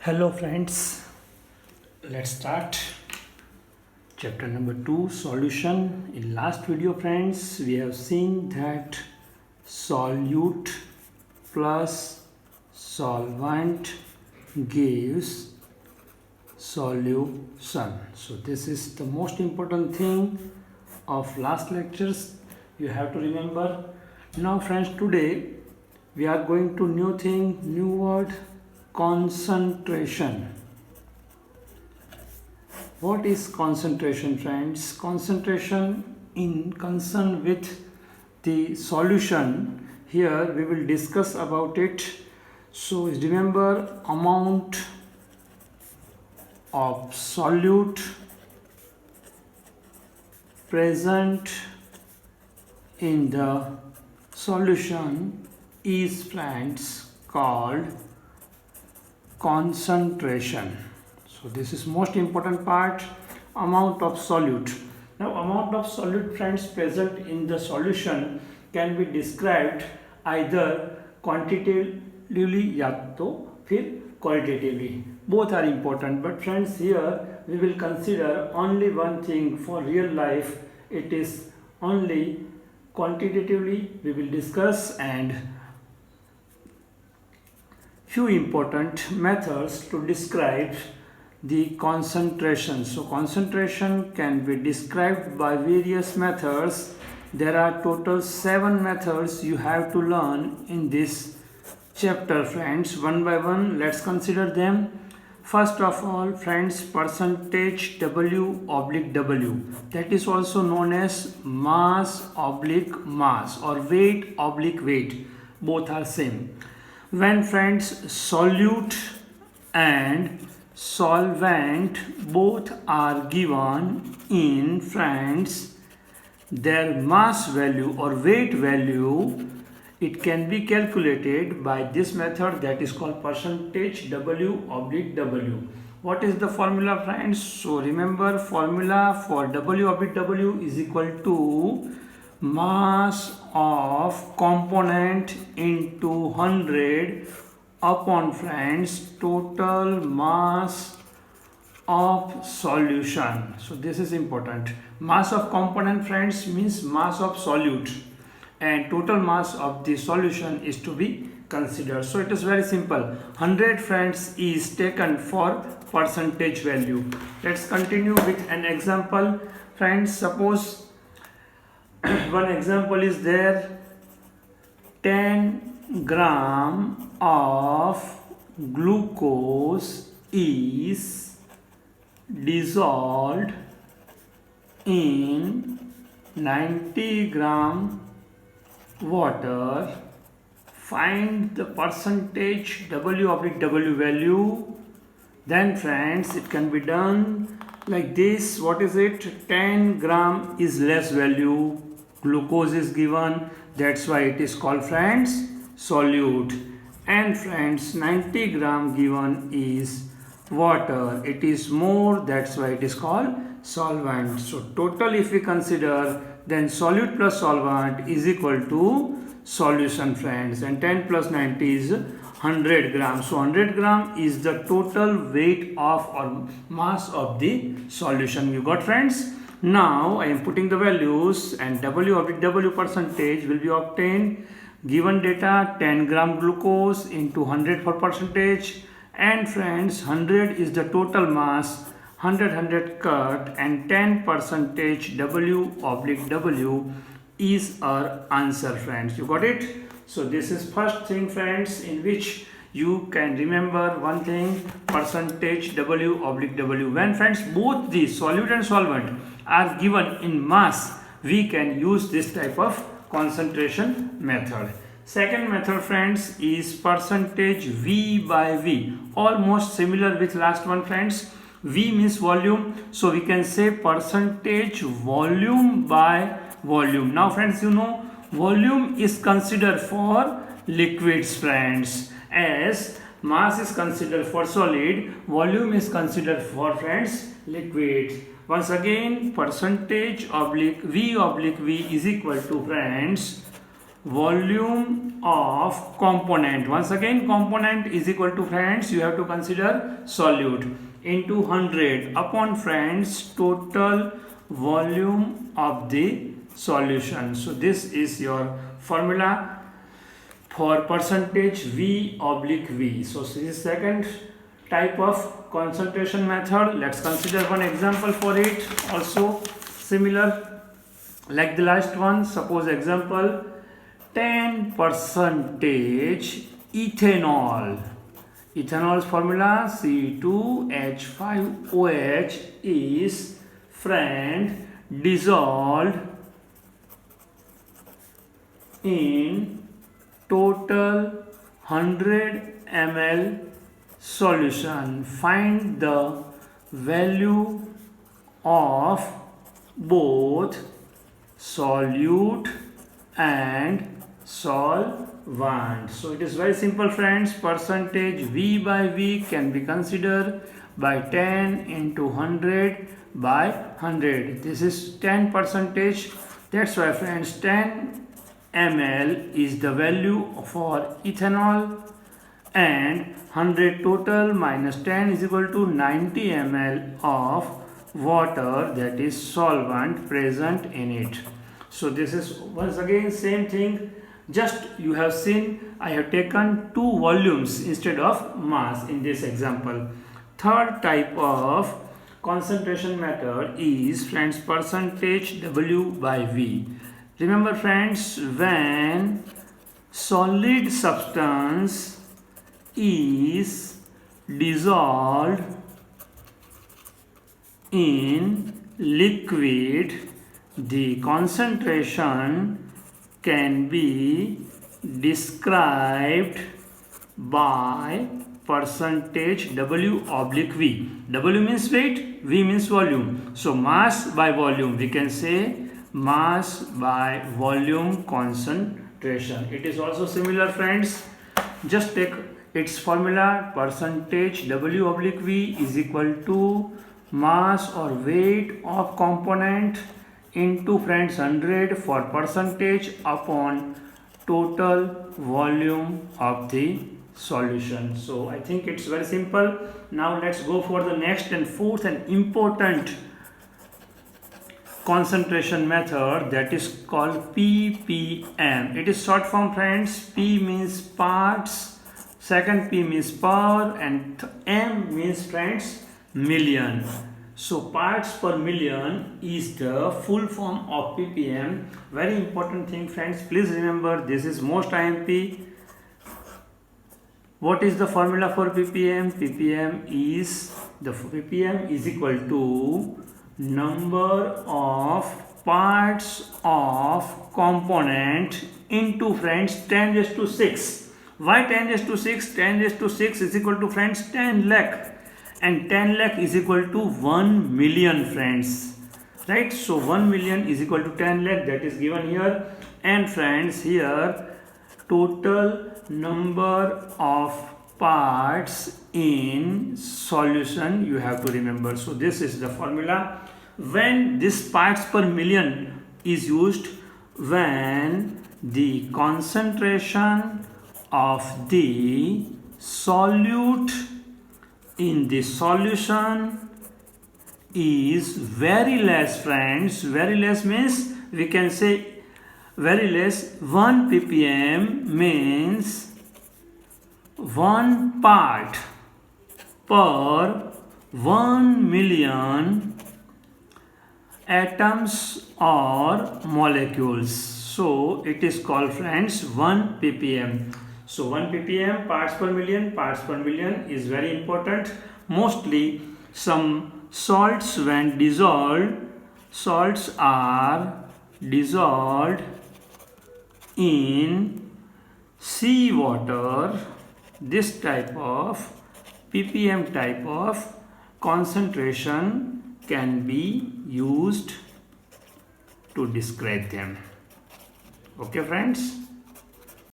Hello friends, let's start chapter number 2 solution. In last video friends we have seen that solute plus solvent gives solution. So this is the most important thing of last lectures, you have to remember. Now friends, today we are going to new word, concentration. What is concentration friends? Concentration in concern with the solution. Here we will discuss about it. So remember, amount of solute present in the solution is friends called concentration. So this is most important part, amount of solute. Now amount of solute friends present in the solution can be described either quantitatively या तो फिर qualitatively. Both are important, but friends here we will consider only one thing for real life. It is only quantitatively we will discuss, and few important methods to describe the concentration. So concentration can be described by various methods. There are total 7 methods you have to learn in this chapter friends. One by one, let's consider them. First of all friends, percentage W oblique W, that is also known as mass oblique mass or weight oblique weight, both are same. When friends solute and solvent both are given in friends their mass value or weight value, it can be calculated by this method, that is called percentage W oblique W. What is the formula friends? So remember, formula for W oblique W is equal to mass of component into 100 upon friends total mass of solution. So this is important. Mass of component friends means mass of solute, and total mass of the solution is to be considered. So it is very simple. 100 friends is taken for percentage value. Let's continue with an example friends. Suppose one example is there, 10 gram of glucose is dissolved in 90 gram water. Find the percentage W oblique W value. Then friends, it can be done like this. What is it? 10 gram is less value, glucose is given, that's why it is called friends solute. And friends, 90 gram given is water, it is more, that's why it is called solvent. So total if we consider, then solute plus solvent is equal to solution friends, and 10 plus 90 is 100 grams. So 100 gram is the total weight of or mass of the solution. You got friends? Now I am putting the values, and W oblique W percentage will be obtained. Given data, 10 gram glucose into 100 for percentage, and friends 100 is the total mass, 100 cut, and 10 percentage W oblique W is our answer friends. You got it? So this is first thing friends in which you can remember one thing, percentage W oblique W. When friends both the solute and solvent are given in mass, we can use this type of concentration method. Second method friends is percentage V by V, almost similar with last one friends. V means volume, so we can say percentage volume by volume. Now friends, you know volume is considered for liquids friends, as mass is considered for solid, volume is considered for friends liquids. Once again, percentage oblique V is equal to friends volume of component. Once again, component is equal to, friends, you have to consider solute, into 100 upon, friends, total volume of the solution. So this is your formula for percentage V oblique V. So this is second type of concentration method. Let's consider one example for it, also similar like the last one. Suppose example, 10% ethanol. Ethanol's formula C2H5OH is, friend, dissolved in total 100 ml solution. Find the value of both solute and solvent. So it is very simple, friends. Percentage V by V can be considered by 10 into 100 by 100. This is 10%. That's why, friends, 10 ml is the value for ethanol, and 100 total minus 10 is equal to 90 ml of water, that is solvent present in it. So this is once again same thing, just you have seen I have taken two volumes instead of mass in this example. Third type of concentration method is, friends, percentage W by V. Remember, friends, when solid substance is dissolved in liquid, the concentration can be described by percentage W oblique V. W means weight, V means volume. So mass by volume, we can say mass by volume concentration. It is also similar, friends. Just take its formula. Percentage W oblique V is equal to mass or weight of component into, friends, 100 for percentage upon total volume of the solution. So I think it's very simple. Now let's go for the next and fourth and important concentration method, that is called ppm. It is short form, friends. P means parts, second P means per, and M means, friends, million. So parts per million is the full form of ppm. Very important thing, friends, please remember, this is most IMP. What is the formula for ppm? ppm is equal to number of parts of component into, friends, 10 raised to 6. Why 10 raised to 6? 10 raised to 6 is equal to, friends, 10 lakh, and 10 lakh is equal to 1 million, friends, right? So 1 million is equal to 10 lakh, that is given here. And, friends, here total number of parts in solution you have to remember. So this is the formula. When this parts per million is used, when the concentration of the solute in the solution is very less, friends. Very less means, we can say very less. 1 ppm means 1 part per 1 million atoms or molecules. So it is called, friends, 1 ppm. So 1 ppm, parts per million is very important. Mostly some salts, when dissolved, salts are dissolved in seawater. This type of ppm type of concentration can be used to describe them. Okay, friends.